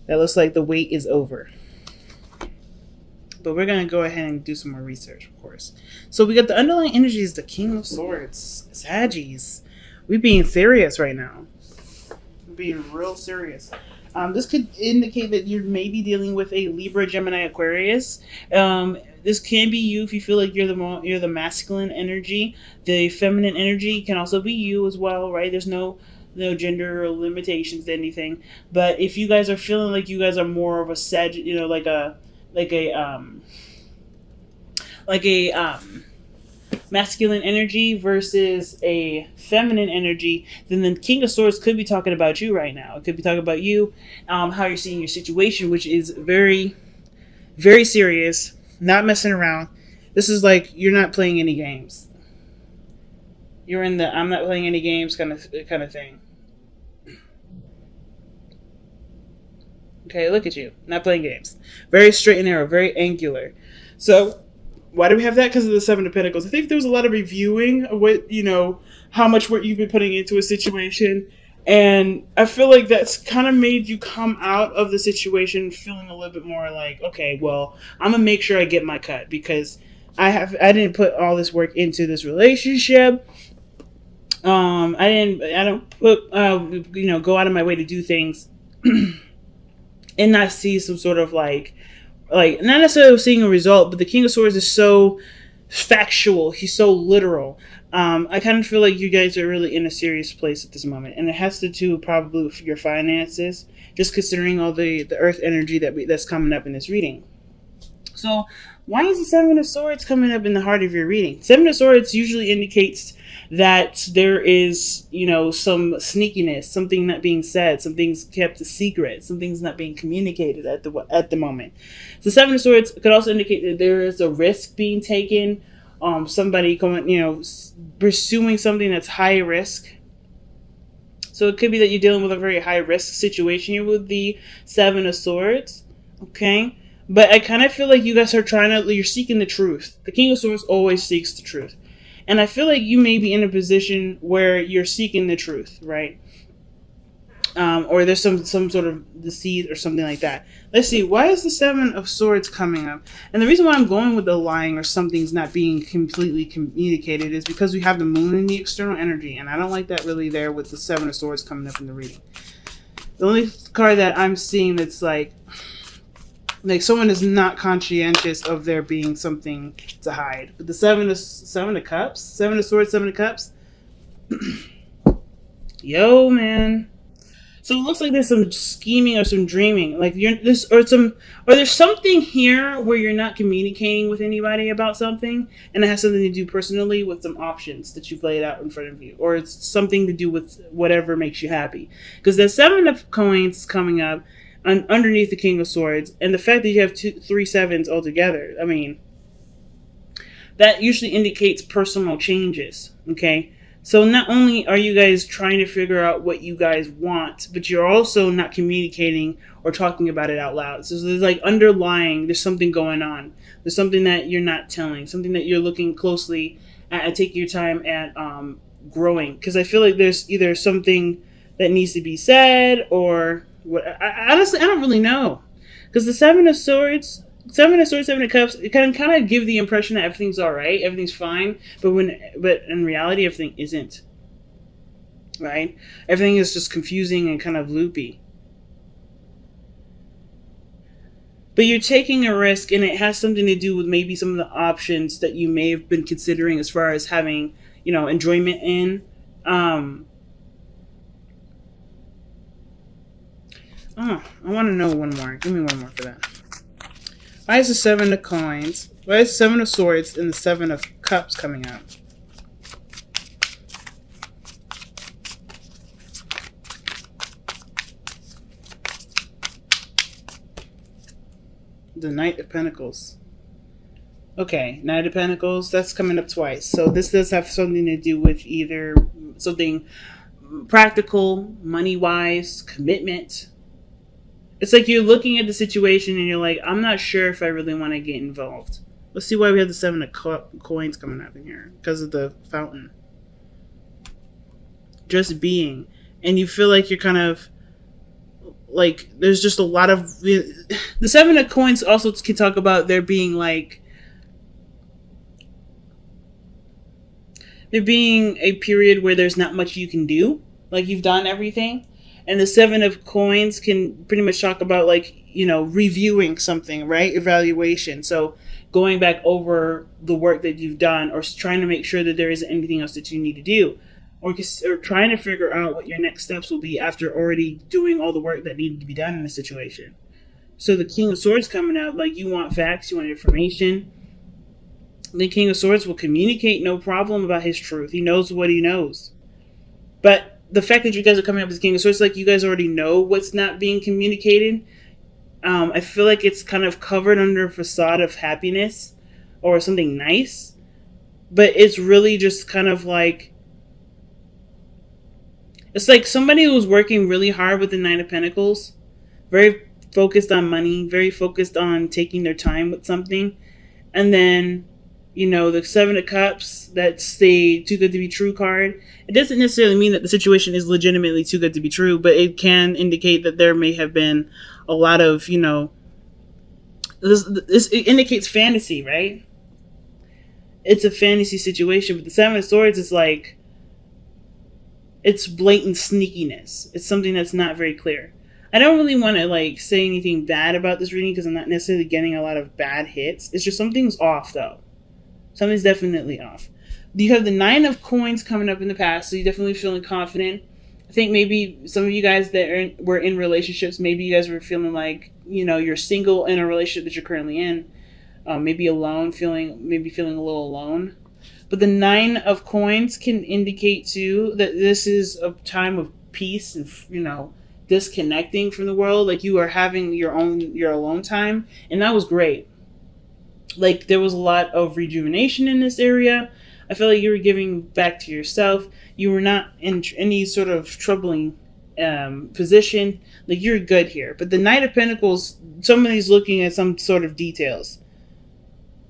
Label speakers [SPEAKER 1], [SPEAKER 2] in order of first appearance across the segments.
[SPEAKER 1] That looks like the wait is over. But we're going to go ahead and do some more research, of course. So we got the underlying energies, the King of Swords, Saggies. We're being serious right now. We're being real serious. This could indicate that you're maybe dealing with a Libra, Gemini, Aquarius. This can be you if you feel like you're the masculine energy. The feminine energy can also be you as well, right? There's no gender or limitations to anything. But if you guys are feeling like you guys are more of a like a masculine energy versus a feminine energy, then the King of Swords could be talking about you right now. It could be talking about you, how you're seeing your situation, which is very, very serious, not messing around. This is like you're not playing any games. You're in the I'm not playing any games kind of thing. Okay, look at you, not playing games. Very straight and narrow, very angular. So why do we have that? Because of the Seven of Pentacles. I think there was a lot of reviewing of what, how much work you've been putting into a situation. And I feel like that's kind of made you come out of the situation feeling a little bit more like, okay, well, I'm going to make sure I get my cut because I didn't put all this work into this relationship. I don't put, go out of my way to do things and not see some sort of like not necessarily seeing a result, but the King of Swords is so factual. He's so literal. I kind of feel like you guys are really in a serious place at this moment, and it has to do probably with your finances, just considering all the Earth energy that's coming up in this reading. So why is the Seven of Swords coming up in the heart of your reading? Seven of Swords usually indicates that there is, some sneakiness, something not being said, something's kept a secret, something's not being communicated at the moment. The Seven of Swords could also indicate that there is a risk being taken, somebody going, pursuing something that's high risk. So it could be that you're dealing with a very high risk situation here with the Seven of Swords, okay? But I kind of feel like you guys are you're seeking the truth. The King of Swords always seeks the truth. And I feel like you may be in a position where you're seeking the truth, right? Or there's some sort of deceit or something like that. Let's see. Why is the Seven of Swords coming up? And the reason why I'm going with the lying or something's not being completely communicated is because we have the Moon in the external energy. And I don't like that really there with the Seven of Swords coming up in the reading. The only card that I'm seeing that's like someone is not conscientious of there being something to hide. But the Seven of Cups, Seven of Swords, Seven of Cups. Yo, man. So it looks like there's some scheming or some dreaming, like there's something here where you're not communicating with anybody about something, and it has something to do personally with some options that you've laid out in front of you, or it's something to do with whatever makes you happy. Because the Seven of Coins is coming up underneath the King of Swords, and the fact that you have three sevens altogether, I mean, that usually indicates personal changes. Okay. So not only are you guys trying to figure out what you guys want, but you're also not communicating or talking about it out loud. So there's like there's something going on. There's something that you're not telling, something that you're looking closely at, taking your time at growing. Because I feel like there's either something that needs to be said or what. Honestly, I don't really know. Because the Seven of Swords, Seven of Cups, it can kind of give the impression that everything's all right, everything's fine, but in reality, everything isn't. Right? Everything is just confusing and kind of loopy. But you're taking a risk, and it has something to do with maybe some of the options that you may have been considering as far as having, enjoyment in. I want to know one more. Give me one more for that. Why is the Seven of Coins? Why is the Seven of Swords and the Seven of Cups coming up? The Knight of Pentacles. Okay, Knight of Pentacles, that's coming up twice. So this does have something to do with either something practical, money-wise, commitment. It's like you're looking at the situation and you're like, I'm not sure if I really want to get involved. Let's see why we have the Seven of Coins coming up in here. Because of the fountain. Just being. And you feel like you're kind of like there's just a lot of the Seven of Coins also can talk about there being a period where there's not much you can do, like you've done everything. And the Seven of Coins can pretty much talk about reviewing something, right? Evaluation. So going back over the work that you've done, or trying to make sure that there isn't anything else that you need to do, or trying to figure out what your next steps will be after already doing all the work that needed to be done in a situation. So the King of Swords coming out, like you want facts, you want information. The King of Swords will communicate no problem about his truth. He knows what he knows. But the fact that you guys are coming up with King of Swords, like you guys already know what's not being communicated. I feel like it's kind of covered under a facade of happiness or something nice. But it's really just kind of like, it's like somebody who's working really hard with the Nine of Pentacles, very focused on money, very focused on taking their time with something. And then, the Seven of Cups, that's the too good to be true card. It doesn't necessarily mean that the situation is legitimately too good to be true, but it can indicate that there may have been a lot of, it indicates fantasy, right? It's a fantasy situation, but the Seven of Swords is like, it's blatant sneakiness. It's something that's not very clear. I don't really want to say anything bad about this reading because I'm not necessarily getting a lot of bad hits. It's just something's off though. Something's definitely off. You have the Nine of Coins coming up in the past, so you're definitely feeling confident. I think maybe some of you guys that were in relationships, maybe you guys were feeling like, you're single in a relationship that you're currently in. Maybe alone, feeling a little alone. But the Nine of Coins can indicate too that this is a time of peace and, disconnecting from the world. Like you are having your alone time. And that was great. Like there was a lot of rejuvenation in this area. I feel like you were giving back to yourself. You were not in any sort of troubling position. Like you're good here. But the Knight of Pentacles, somebody's looking at some sort of details.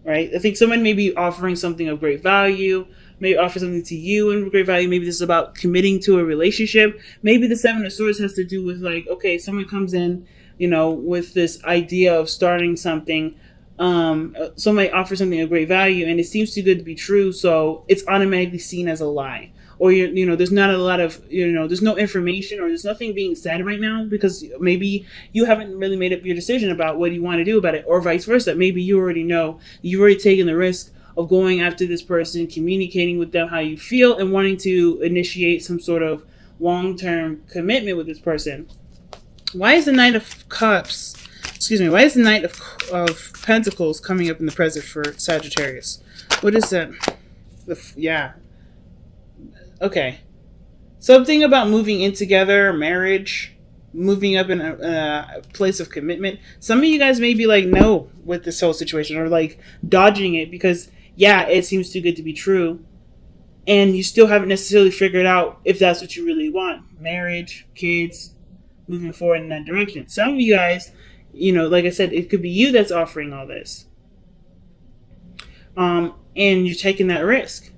[SPEAKER 1] Right? I think someone may be offering something of great value, may offer something to you in great value. Maybe this is about committing to a relationship. Maybe the Seven of Swords has to do with okay, someone comes in, with this idea of starting something. Somebody offers something of great value and it seems too good to be true, so it's automatically seen as a lie. Or there's not a lot of there's no information or there's nothing being said right now because maybe you haven't really made up your decision about what you want to do about it, or vice versa. Maybe you already know, you've already taken the risk of going after this person, communicating with them how you feel, and wanting to initiate some sort of long-term commitment with this person. Why is the Knight of Cups? Why is the Knight of Pentacles coming up in the present for Sagittarius? What is that? Yeah. Okay. Something about moving in together, marriage, moving up in a place of commitment. Some of you guys may be no with this whole situation, or dodging it because, yeah, it seems too good to be true. And you still haven't necessarily figured out if that's what you really want. Marriage, kids, moving forward in that direction. Some of you guys, like I said, it could be you that's offering all this. And you're taking that risk.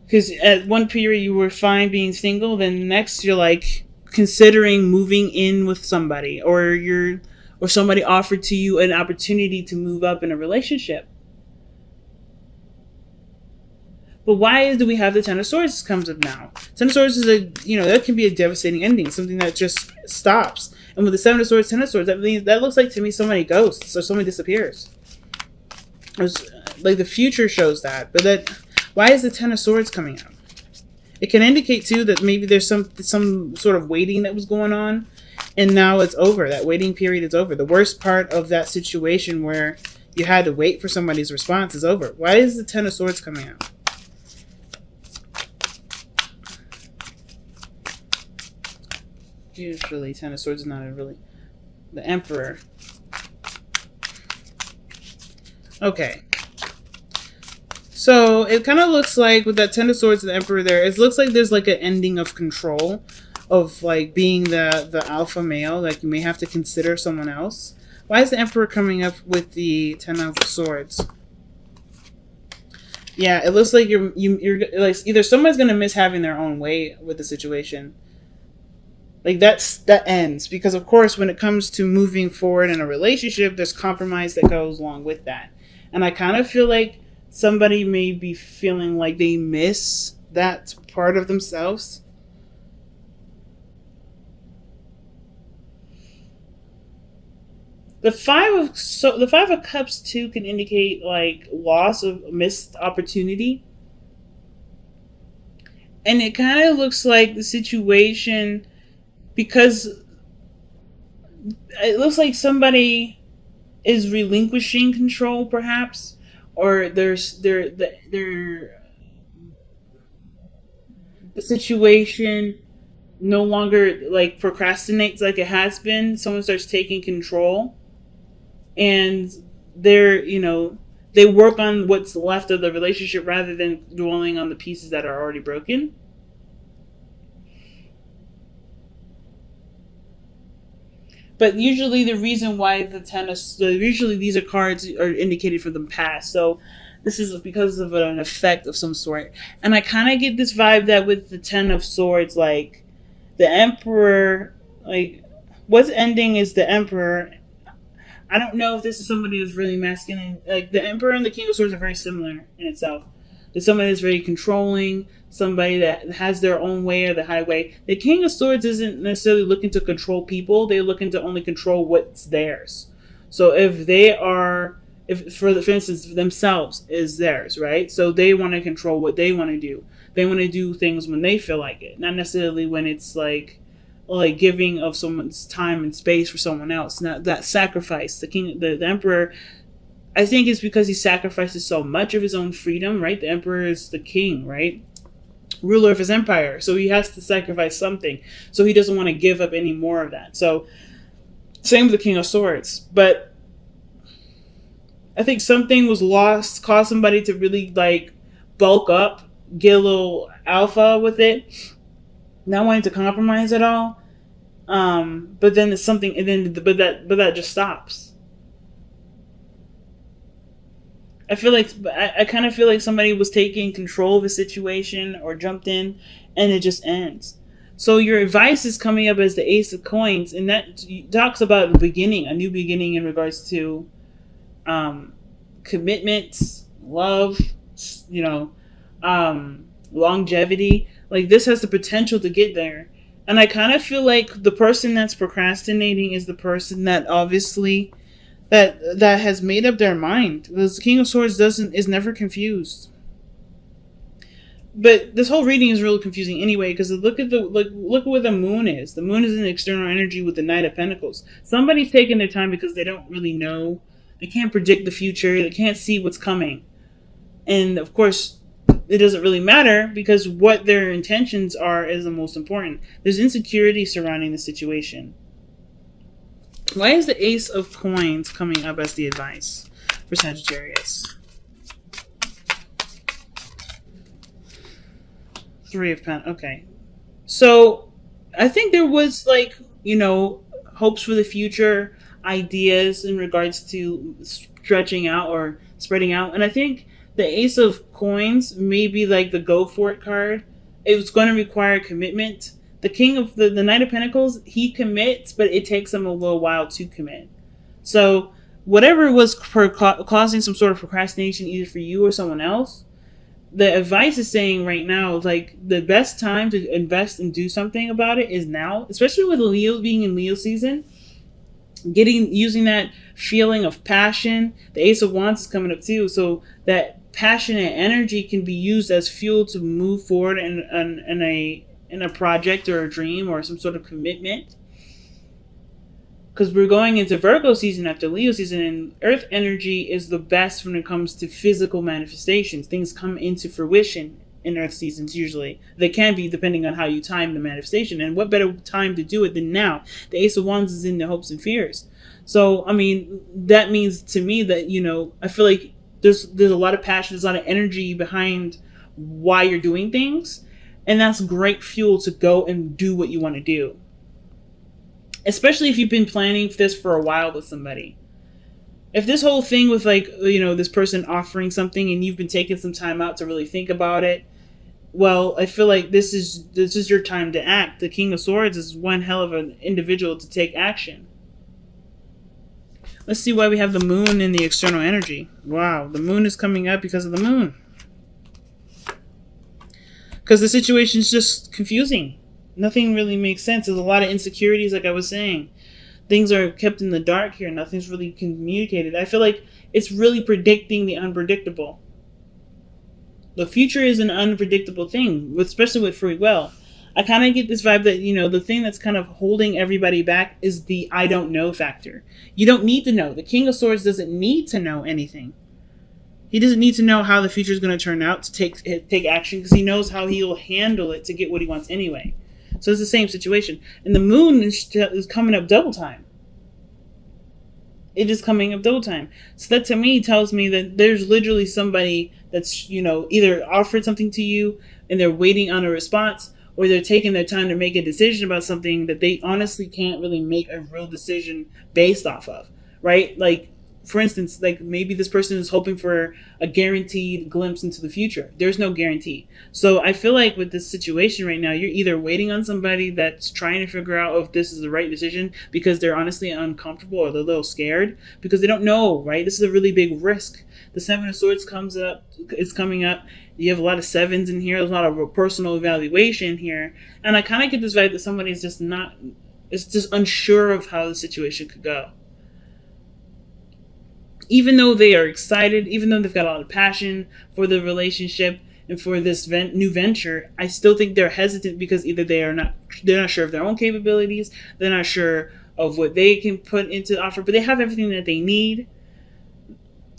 [SPEAKER 1] Because at one period you were fine being single, then next you're considering moving in with somebody, or somebody offered to you an opportunity to move up in a relationship. But why do we have the Ten of Swords comes up now? Ten of Swords is that can be a devastating ending, something that just stops. And with the Seven of Swords, Ten of Swords, that looks like to me somebody ghosts or somebody disappears. It's the future shows that, but why is the Ten of Swords coming out? It can indicate too that maybe there's some sort of waiting that was going on, and now it's over. That waiting period is over. The worst part of that situation where you had to wait for somebody's response is over. Why is the Ten of Swords coming out? Usually Ten of Swords is not really the Emperor. Okay. So it kind of looks like with that Ten of Swords and the Emperor there, it looks like there's an ending of control of being the alpha male. You may have to consider someone else. Why is the Emperor coming up with the Ten of Swords? Yeah, it looks like you're either someone's gonna miss having their own way with the situation. Like that ends because of course when it comes to moving forward in a relationship, there's compromise that goes along with that. And I kind of feel like somebody may be feeling like they miss that part of themselves. The five of cups too can indicate like loss of missed opportunity, and it kind of looks like the situation because it looks like somebody is relinquishing control, perhaps, or the situation no longer like procrastinates like it has been. Someone starts taking control, and they're they work on what's left of the relationship rather than dwelling on the pieces that are already broken. But usually the reason why usually these are cards are indicated for the past. So this is because of an effect of some sort. And I kind of get this vibe that with the Ten of Swords, like the Emperor, like what's ending is the Emperor. I don't know if this is somebody who's really masculine. Like the Emperor and the King of Swords are very similar in itself. There's somebody that's very controlling, somebody that has their own way or the highway. The King of Swords isn't necessarily looking to control people. They're looking to only control what's theirs. So if they are, if for instance themselves is theirs, right? So they want to control what they want to do. They want to do things when they feel like it, not necessarily when it's like giving of someone's time and space for someone else. Now that sacrifice, the Emperor, I think it's because he sacrifices so much of his own freedom, right? The Emperor is the king, right? Ruler of his empire. So he has to sacrifice something. So he doesn't want to give up any more of that. So same with the King of Swords. But I think something was lost, caused somebody to really like bulk up, get a little alpha with it, not wanting to compromise at all. But then it's something, and then but that just stops. I kind of feel like somebody was taking control of a situation or jumped in, and it just ends. So your advice is coming up as the Ace of Coins, and that talks about a new beginning in regards to commitments, love, longevity. Like this has the potential to get there. And I kind of feel like the person that's procrastinating is the person that obviously that has made up their mind. The King of Swords is never confused. But this whole reading is really confusing anyway because look at where the moon is. The moon is in external energy with the Knight of Pentacles. Somebody's taking their time because they don't really know. They can't predict the future. They can't see what's coming. And of course, it doesn't really matter because what their intentions are is the most important. There's insecurity surrounding the situation. Why is the Ace of Coins coming up as the advice for Sagittarius? Three of Pentacles. Okay. So, I think there was hopes for the future, ideas in regards to stretching out or spreading out. And I think the Ace of Coins may be like the go for it card. It's going to require commitment. The King of the Knight of Pentacles, he commits, but it takes him a little while to commit. So whatever was causing some sort of procrastination, either for you or someone else, the advice is saying right now, like the best time to invest and do something about it is now, especially with Leo being in Leo season. Using that feeling of passion. The Ace of Wands is coming up too, so that passionate energy can be used as fuel to move forward in a project or a dream or some sort of commitment. Because we're going into Virgo season after Leo season, and Earth energy is the best when it comes to physical manifestations. Things come into fruition in Earth seasons usually. They can be depending on how you time the manifestation. And what better time to do it than now? The Ace of Wands is in the hopes and fears. So, I mean, that means to me that, I feel like there's a lot of passion, there's a lot of energy behind why you're doing things. And that's great fuel to go and do what you want to do. Especially if you've been planning this for a while with somebody. If this whole thing with this person offering something and you've been taking some time out to really think about it, well, I feel like this is your time to act. The King of Swords is one hell of an individual to take action. Let's see why we have the moon in the external energy. Wow, the moon is coming up because of the moon. Because the situation is just confusing. Nothing really makes sense. There's a lot of insecurities, like I was saying. Things are kept in the dark here. Nothing's really communicated. I feel like it's really predicting the unpredictable. The future is an unpredictable thing, especially with free will. I kind of get this vibe that, the thing that's kind of holding everybody back is the I don't know factor. You don't need to know. The King of Swords doesn't need to know anything. He doesn't need to know how the future is going to turn out to take action, because he knows how he'll handle it to get what he wants anyway. So it's the same situation. And the moon is coming up double time. It is coming up double time. So that to me tells me that there's literally somebody that's, either offered something to you and they're waiting on a response, or they're taking their time to make a decision about something that they honestly can't really make a real decision based off of, right? Like, for instance, like maybe this person is hoping for a guaranteed glimpse into the future. There's no guarantee. So I feel like with this situation right now, you're either waiting on somebody that's trying to figure out if this is the right decision because they're honestly uncomfortable or they're a little scared because they don't know, right? This is a really big risk. The Seven of Swords is coming up. You have a lot of sevens in here. There's a lot of personal evaluation here. And I kind of get this vibe that somebody is just unsure of how the situation could go. Even though they are excited, even though they've got a lot of passion for the relationship and for this new venture, I still think they're hesitant because either they're not sure of their own capabilities, they're not sure of what they can put into the offer, but they have everything that they need.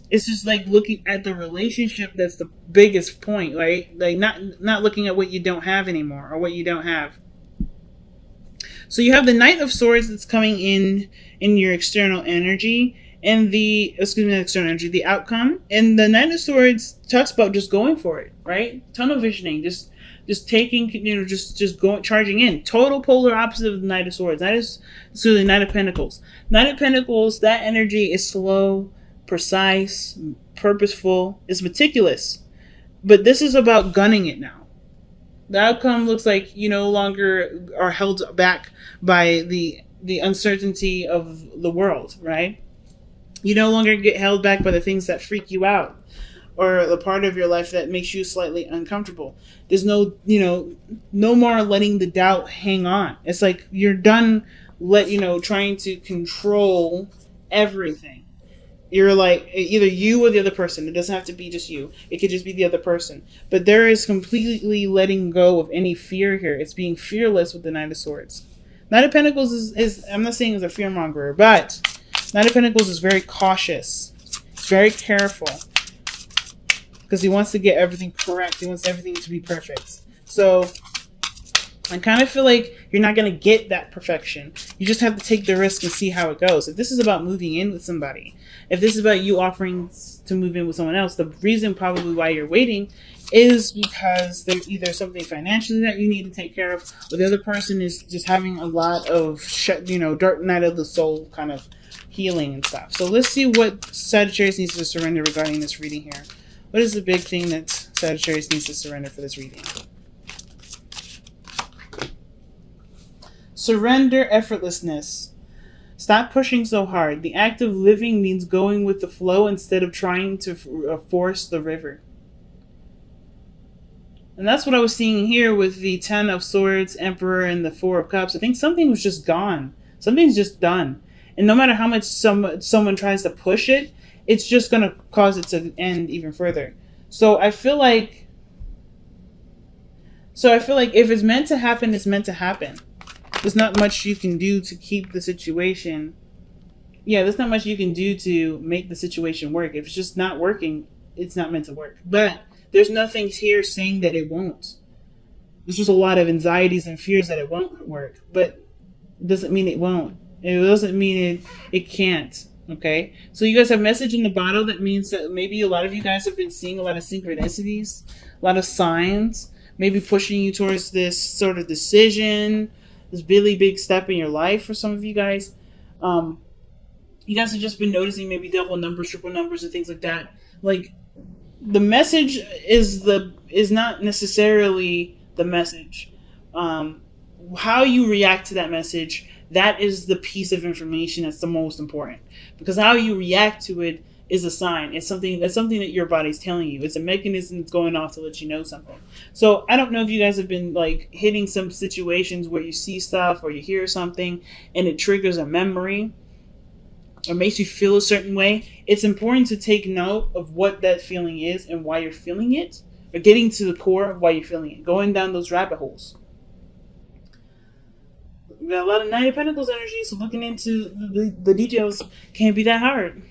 [SPEAKER 1] It's just like looking at the relationship that's the biggest point, right? Like not looking at what you don't have anymore or what you don't have. So you have the Knight of Swords that's coming in your external energy. And the external energy, the outcome. And the Knight of Swords talks about just going for it, right? Tunnel visioning, just taking, just going, charging in. Total polar opposite of the Knight of Swords. The Knight of Pentacles. Knight of Pentacles, that energy is slow, precise, purposeful, is meticulous. But this is about gunning it now. The outcome looks like you no longer are held back by the uncertainty of the world, right? You no longer get held back by the things that freak you out or the part of your life that makes you slightly uncomfortable. There's no more letting the doubt hang on. It's like you're done trying to control everything. You're like either you or the other person. It doesn't have to be just you. It could just be the other person. But there is completely letting go of any fear here. It's being fearless with the Knight of Swords. Knight of Pentacles is I'm not saying is a fearmonger, but Knight of Pentacles is very cautious. He's very careful. Because he wants to get everything correct. He wants everything to be perfect. So, I kind of feel like you're not going to get that perfection. You just have to take the risk and see how it goes. If this is about moving in with somebody, if this is about you offering to move in with someone else, the reason probably why you're waiting is because there's either something financially that you need to take care of, or the other person is just having a lot of, dark night of the soul kind of healing and stuff. So let's see what Sagittarius needs to surrender regarding this reading here. What is the big thing that Sagittarius needs to surrender for this reading? Surrender effortlessness. Stop pushing so hard. The act of living means going with the flow instead of trying to force the river. And that's what I was seeing here with the Ten of Swords, Emperor, and the Four of Cups. I think something was just gone. Something's just done. And no matter how much someone tries to push it, it's just going to cause it to end even further. So I feel like if it's meant to happen, it's meant to happen. There's not much you can do to keep the situation. Yeah, there's not much you can do to make the situation work. If it's just not working, it's not meant to work. But there's nothing here saying that it won't. There's just a lot of anxieties and fears that it won't work. But it doesn't mean it won't. It doesn't mean it can't. Okay? So you guys have a message in the bottle that means that maybe a lot of you guys have been seeing a lot of synchronicities, a lot of signs, maybe pushing you towards this sort of decision, this really big step in your life for some of you guys. You guys have just been noticing maybe double numbers, triple numbers, and things like that. Like, The message is not necessarily the message. How you react to that message, that is the piece of information that's the most important, because how you react to it is a sign. It's something that your body's telling you. It's a mechanism that's going off to let you know something. So I don't know if you guys have been like hitting some situations where you see stuff or you hear something and it triggers a memory or makes you feel a certain way. It's important to take note of what that feeling is and why you're feeling it, or getting to the core of why you're feeling it, going down those rabbit holes. We got a lot of Knight of Pentacles energy, so looking into the details can't be that hard.